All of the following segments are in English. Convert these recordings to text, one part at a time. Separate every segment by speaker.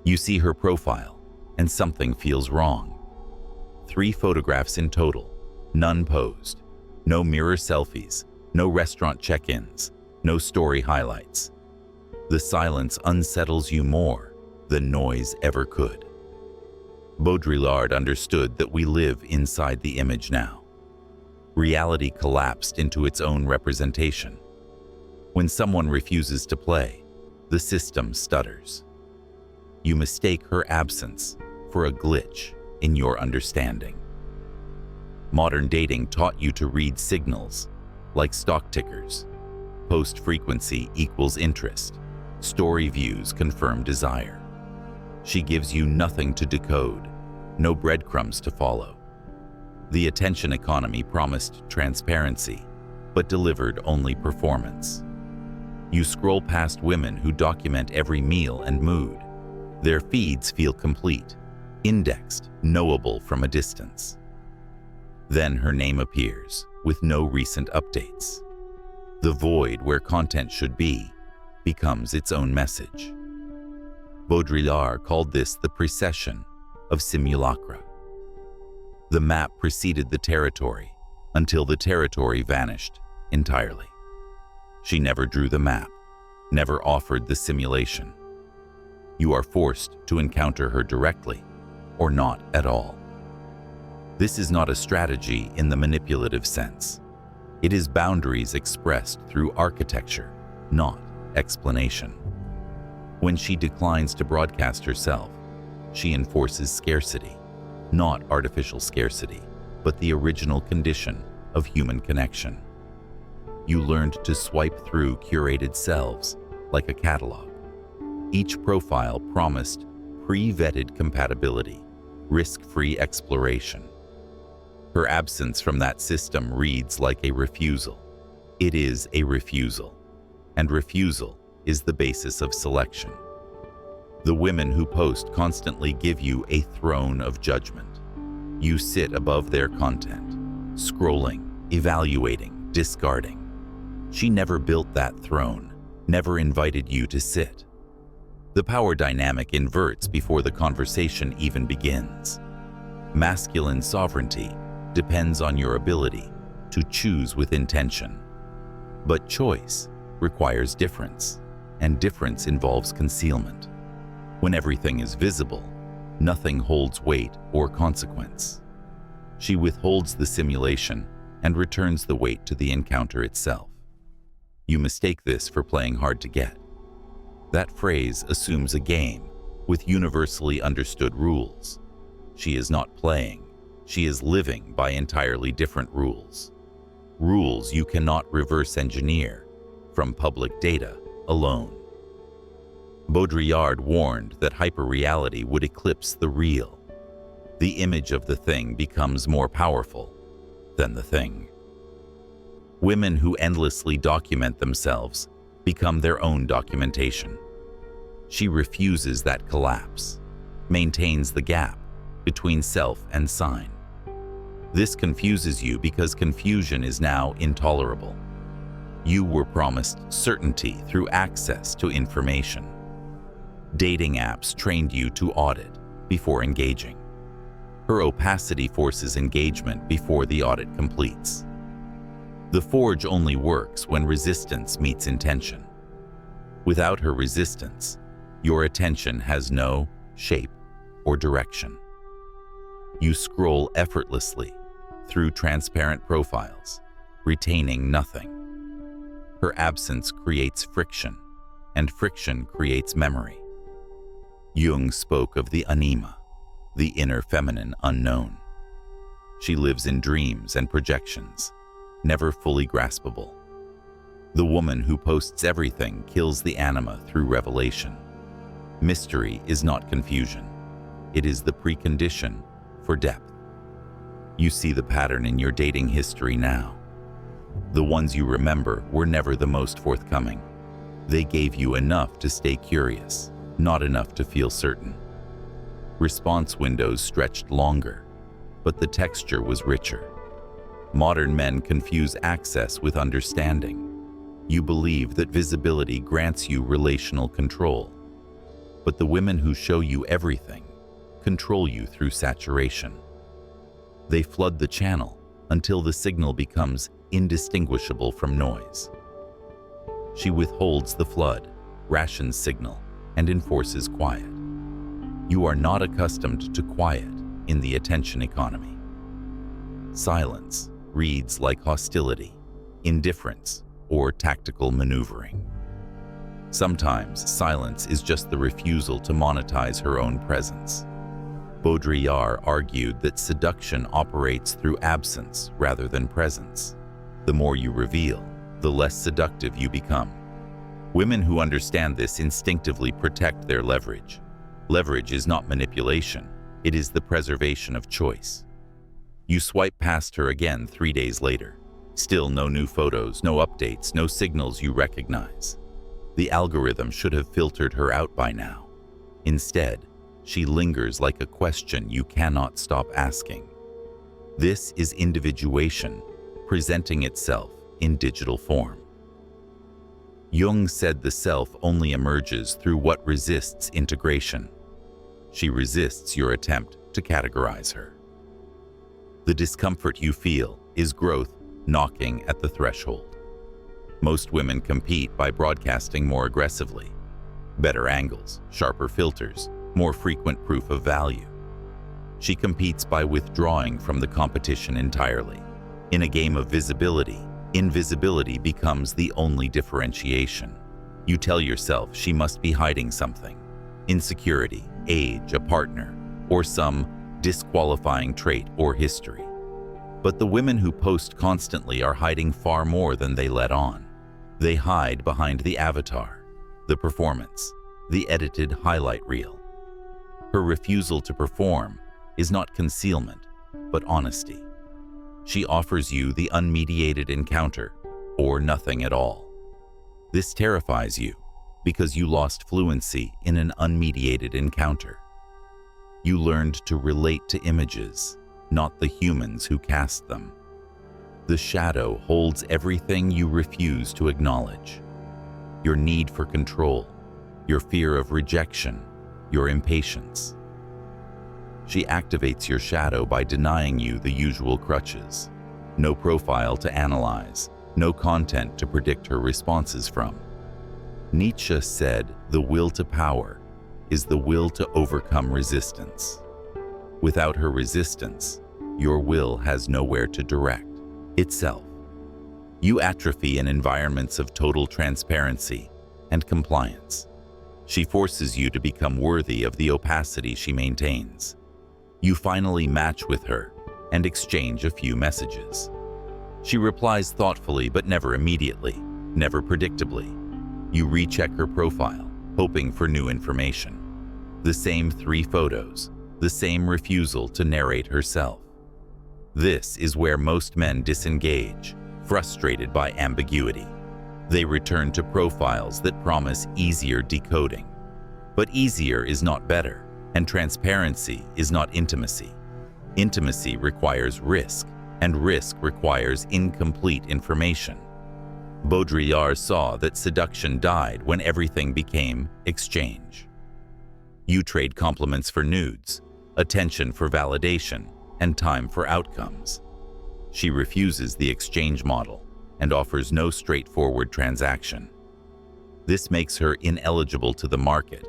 Speaker 1: You see her profile, and something feels wrong. 3 photographs in total, none posed. No mirror selfies, no restaurant check-ins, no story highlights. The silence unsettles you more than noise ever could. Baudrillard understood that we live inside the image now. Reality collapsed into its own representation. When someone refuses to play, the system stutters. You mistake her absence for a glitch in your understanding. Modern dating taught you to read signals like stock tickers. Post frequency equals interest. Story views confirm desire. She gives you nothing to decode, no breadcrumbs to follow. The attention economy promised transparency, but delivered only performance. You scroll past women who document every meal and mood. Their feeds feel complete, indexed, knowable from a distance. Then her name appears, with no recent updates. The void where content should be becomes its own message. Baudrillard called this the precession of simulacra. The map preceded the territory until the territory vanished entirely. She never drew the map, never offered the simulation. You are forced to encounter her directly or not at all. This is not a strategy in the manipulative sense. It is boundaries expressed through architecture, not explanation. When she declines to broadcast herself, she enforces scarcity, not artificial scarcity, but the original condition of human connection. You learned to swipe through curated selves like a catalog. Each profile promised pre-vetted compatibility, risk-free exploration. Her absence from that system reads like a refusal. It is a refusal, and refusal is the basis of selection. The women who post constantly give you a throne of judgment. You sit above their content, scrolling, evaluating, discarding. She never built that throne, never invited you to sit. The power dynamic inverts before the conversation even begins. Masculine sovereignty depends on your ability to choose with intention. But choice requires difference, and difference involves concealment. When everything is visible, nothing holds weight or consequence. She withholds the simulation and returns the weight to the encounter itself. You mistake this for playing hard to get. That phrase assumes a game with universally understood rules. She is not playing. She is living by entirely different rules. Rules you cannot reverse engineer from public data alone. Baudrillard warned that hyperreality would eclipse the real. The image of the thing becomes more powerful than the thing. Women who endlessly document themselves become their own documentation. She refuses that collapse, maintains the gap between self and sign. This confuses you because confusion is now intolerable. You were promised certainty through access to information. Dating apps trained you to audit before engaging. Her opacity forces engagement before the audit completes. The forge only works when resistance meets intention. Without her resistance, your attention has no shape or direction. You scroll effortlessly through transparent profiles, retaining nothing. Her absence creates friction, and friction creates memory. Jung spoke of the anima, the inner feminine unknown. She lives in dreams and projections, never fully graspable. The woman who posts everything kills the anima through revelation. Mystery is not confusion. It is the precondition for depth. You see the pattern in your dating history now. The ones you remember were never the most forthcoming. They gave you enough to stay curious, not enough to feel certain. Response windows stretched longer, but the texture was richer. Modern men confuse access with understanding. You believe that visibility grants you relational control. But the women who show you everything control you through saturation. They flood the channel until the signal becomes indistinguishable from noise. She withholds the flood, rations signal, and enforces quiet. You are not accustomed to quiet in the attention economy. Silence reads like hostility, indifference, or tactical maneuvering. Sometimes silence is just the refusal to monetize her own presence. Baudrillard argued that seduction operates through absence rather than presence. The more you reveal, the less seductive you become. Women who understand this instinctively protect their leverage. Leverage is not manipulation, it is the preservation of choice. You swipe past her again 3 days later. Still no new photos, no updates, no signals you recognize. The algorithm should have filtered her out by now. Instead, she lingers like a question you cannot stop asking. This is individuation, presenting itself in digital form. Jung said the self only emerges through what resists integration. She resists your attempt to categorize her. The discomfort you feel is growth knocking at the threshold. Most women compete by broadcasting more aggressively. Better angles, sharper filters, more frequent proof of value. She competes by withdrawing from the competition entirely. In a game of visibility, invisibility becomes the only differentiation. You tell yourself she must be hiding something: insecurity, age, a partner, or some disqualifying trait or history. But the women who post constantly are hiding far more than they let on. They hide behind the avatar, the performance, the edited highlight reel. Her refusal to perform is not concealment, but honesty. She offers you the unmediated encounter, or nothing at all. This terrifies you because you lost fluency in an unmediated encounter. You learned to relate to images, not the humans who cast them. The shadow holds everything you refuse to acknowledge: your need for control, your fear of rejection, your impatience. She activates your shadow by denying you the usual crutches: no profile to analyze, no content to predict her responses from. Nietzsche said the will to power is the will to overcome resistance. Without her resistance, your will has nowhere to direct itself. You atrophy in environments of total transparency and compliance. She forces you to become worthy of the opacity she maintains. You finally match with her and exchange a few messages. She replies thoughtfully but never immediately, never predictably. You recheck her profile, hoping for new information. The same 3 photos, the same refusal to narrate herself. This is where most men disengage, frustrated by ambiguity. They return to profiles that promise easier decoding. But easier is not better, and transparency is not intimacy. Intimacy requires risk, and risk requires incomplete information. Baudrillard saw that seduction died when everything became exchange. You trade compliments for nudes, attention for validation, and time for outcomes. She refuses the exchange model and offers no straightforward transaction. This makes her ineligible to the market,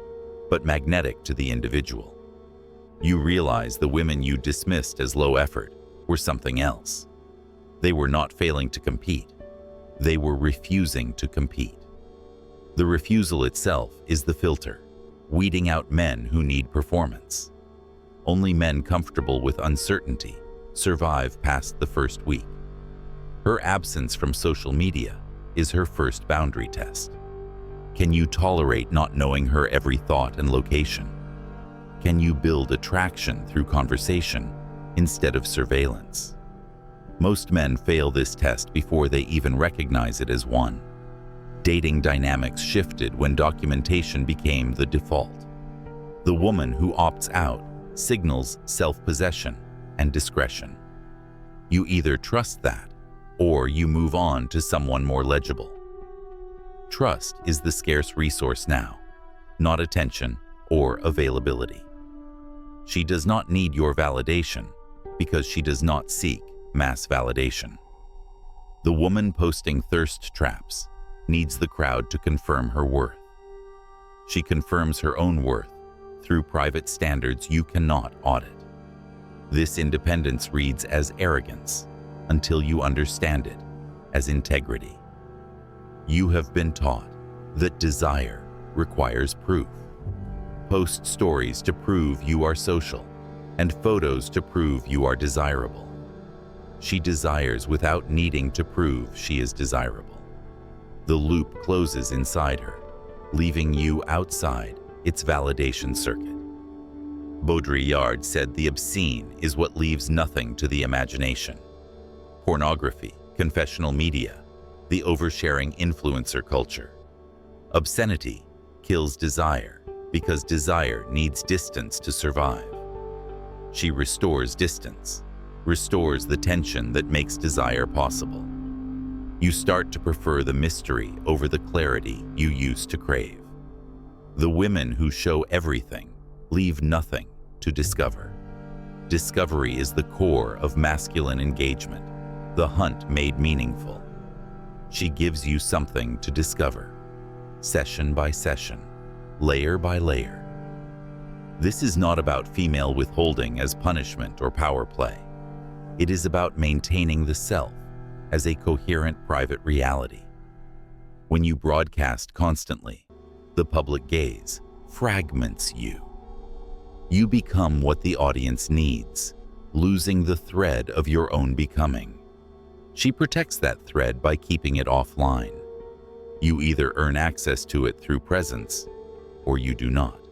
Speaker 1: but magnetic to the individual. You realize the women you dismissed as low effort were something else. They were not failing to compete. They were refusing to compete. The refusal itself is the filter, weeding out men who need performance. Only men comfortable with uncertainty survive past the first week. Her absence from social media is her first boundary test. Can you tolerate not knowing her every thought and location? Can you build attraction through conversation instead of surveillance? Most men fail this test before they even recognize it as one. Dating dynamics shifted when documentation became the default. The woman who opts out signals self-possession and discretion. You either trust that, or you move on to someone more legible. Trust is the scarce resource now, not attention or availability. She does not need your validation because she does not seek mass validation. The woman posting thirst traps needs the crowd to confirm her worth. She confirms her own worth through private standards you cannot audit. This independence reads as arrogance until you understand it as integrity. You have been taught that desire requires proof. Post stories to prove you are social, and photos to prove you are desirable. She desires without needing to prove she is desirable. The loop closes inside her, leaving you outside its validation circuit. Baudrillard said the obscene is what leaves nothing to the imagination. Pornography, confessional media, the oversharing influencer culture. Obscenity kills desire because desire needs distance to survive. She restores distance, restores the tension that makes desire possible. You start to prefer the mystery over the clarity you used to crave. The women who show everything leave nothing to discover. Discovery is the core of masculine engagement, the hunt made meaningful. She gives you something to discover, session by session, layer by layer. This is not about female withholding as punishment or power play. It is about maintaining the self as a coherent private reality. When you broadcast constantly, the public gaze fragments you. You become what the audience needs, losing the thread of your own becoming. She protects that thread by keeping it offline. You either earn access to it through presence, or you do not.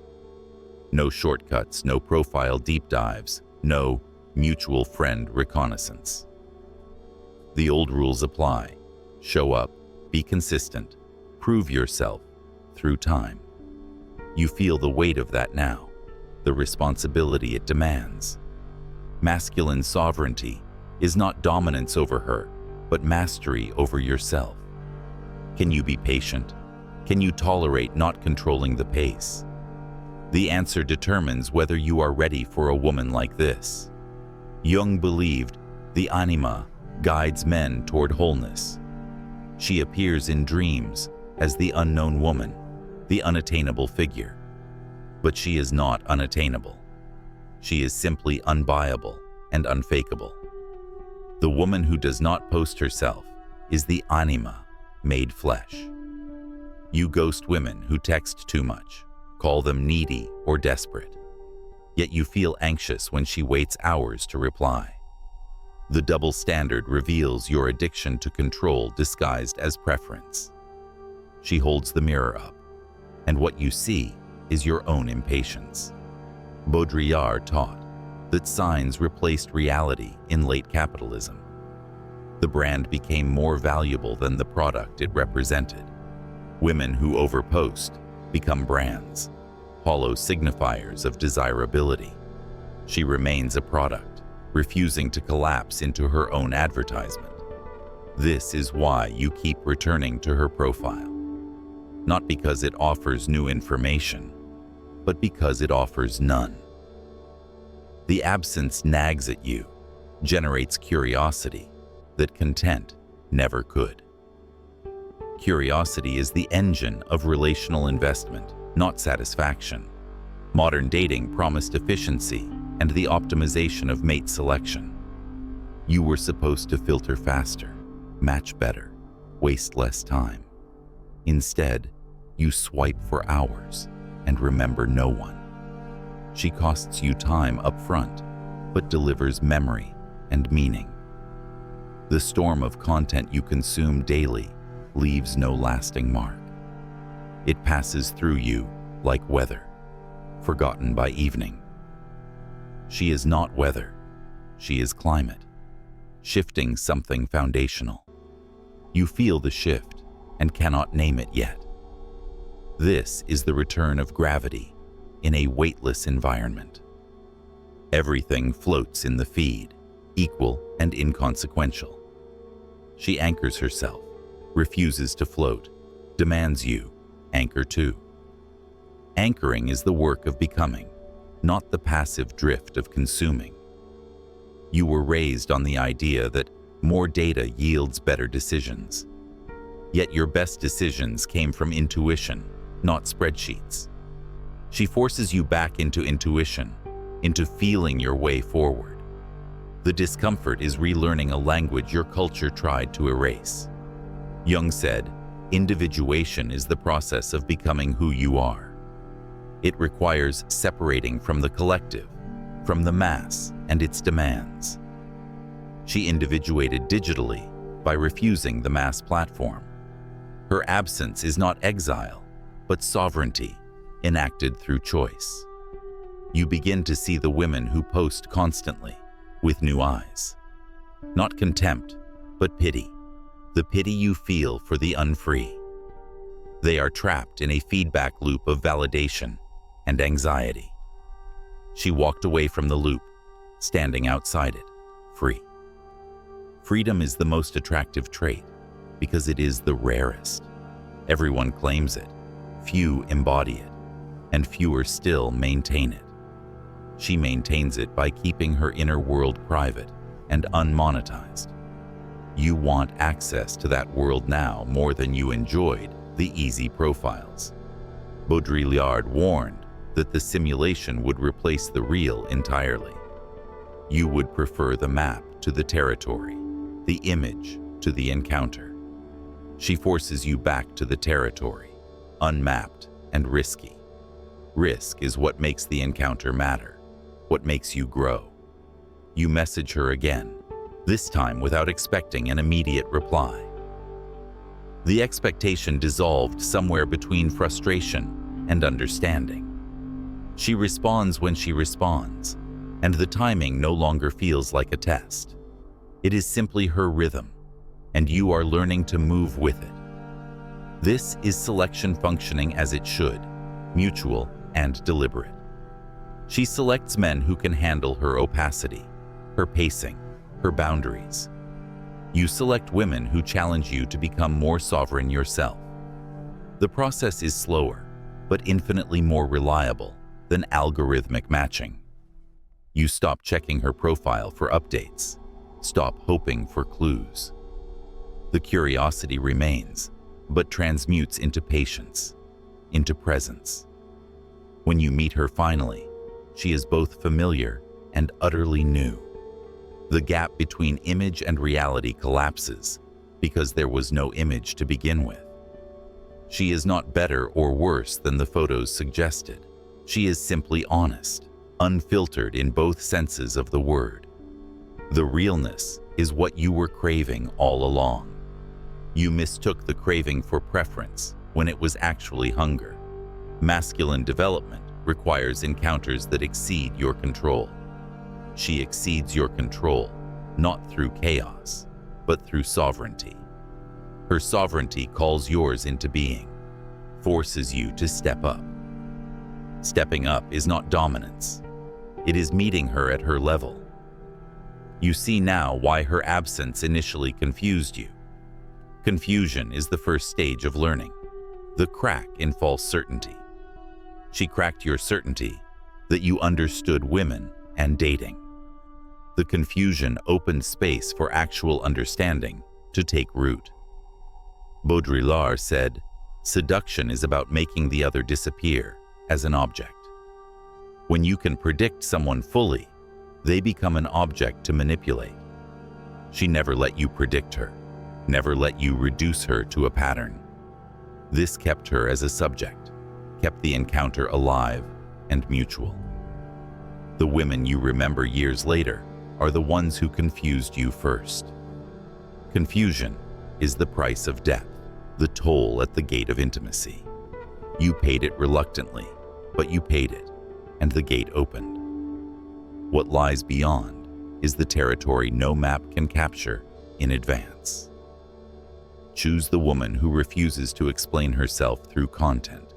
Speaker 1: No shortcuts, no profile deep dives, no mutual friend reconnaissance. The old rules apply. Show up, be consistent, prove yourself through time. You feel the weight of that now, the responsibility it demands. Masculine sovereignty is not dominance over her, but mastery over yourself. Can you be patient? Can you tolerate not controlling the pace? The answer determines whether you are ready for a woman like this. Jung believed the anima guides men toward wholeness. She appears in dreams as the unknown woman, the unattainable figure. But she is not unattainable. She is simply unbuyable and unfakeable. The woman who does not post herself is the anima made flesh. You ghost women who text too much, call them needy or desperate. Yet you feel anxious when she waits hours to reply. The double standard reveals your addiction to control disguised as preference. She holds the mirror up, and what you see is your own impatience. Baudrillard taught that signs replaced reality in late capitalism. The brand became more valuable than the product it represented. Women who overpost become brands, hollow signifiers of desirability. She remains a product, refusing to collapse into her own advertisement. This is why you keep returning to her profile. Not because it offers new information, but because it offers none. The absence nags at you, generates curiosity that content never could. Curiosity is the engine of relational investment, not satisfaction. Modern dating promised efficiency and the optimization of mate selection. You were supposed to filter faster, match better, waste less time. Instead, you swipe for hours and remember no one. She costs you time up front, but delivers memory and meaning. The storm of content you consume daily leaves no lasting mark. It passes through you like weather, forgotten by evening. She is not weather, she is climate, shifting something foundational. You feel the shift and cannot name it yet. This is the return of gravity in a weightless environment. Everything floats in the feed, equal and inconsequential. She anchors herself, refuses to float, demands you anchor too. Anchoring is the work of becoming, not the passive drift of consuming. You were raised on the idea that more data yields better decisions. Yet your best decisions came from intuition, not spreadsheets. She forces you back into intuition, into feeling your way forward. The discomfort is relearning a language your culture tried to erase. Jung said, individuation is the process of becoming who you are. It requires separating from the collective, from the mass and its demands. She individuated digitally by refusing the mass platform. Her absence is not exile, but sovereignty, enacted through choice. You begin to see the women who post constantly, with new eyes. Not contempt, but pity. The pity you feel for the unfree. They are trapped in a feedback loop of validation and anxiety. She walked away from the loop, standing outside it, free. Freedom is the most attractive trait because it is the rarest. Everyone claims it, few embody it, and fewer still maintain it. She maintains it by keeping her inner world private and unmonetized. You want access to that world now more than you enjoyed the easy profiles. Baudrillard warned that the simulation would replace the real entirely. You would prefer the map to the territory, the image to the encounter. She forces you back to the territory, unmapped and risky. Risk is what makes the encounter matter, what makes you grow. You message her again, this time without expecting an immediate reply. The expectation dissolved somewhere between frustration and understanding. She responds when she responds, and the timing no longer feels like a test. It is simply her rhythm, and you are learning to move with it. This is selection functioning as it should, mutual and deliberate. She selects men who can handle her opacity, her pacing, her boundaries. You select women who challenge you to become more sovereign yourself. The process is slower, but infinitely more reliable than algorithmic matching. You stop checking her profile for updates, stop hoping for clues. The curiosity remains, but transmutes into patience, into presence. When you meet her finally, she is both familiar and utterly new. The gap between image and reality collapses because there was no image to begin with. She is not better or worse than the photos suggested. She is simply honest, unfiltered in both senses of the word. The realness is what you were craving all along. You mistook the craving for preference when it was actually hunger. Masculine development requires encounters that exceed your control. She exceeds your control, not through chaos, but through sovereignty. Her sovereignty calls yours into being, forces you to step up. Stepping up is not dominance. It is meeting her at her level. You see now why her absence initially confused you. Confusion is the first stage of learning, the crack in false certainty. She cracked your certainty that you understood women and dating. The confusion opened space for actual understanding to take root. Baudrillard said, seduction is about making the other disappear as an object. When you can predict someone fully, they become an object to manipulate. She never let you predict her, never let you reduce her to a pattern. This kept her as a subject, kept the encounter alive and mutual. The women you remember years later are the ones who confused you first. Confusion is the price of depth, the toll at the gate of intimacy. You paid it reluctantly, but you paid it, and the gate opened. What lies beyond is the territory no map can capture in advance. Choose the woman who refuses to explain herself through content,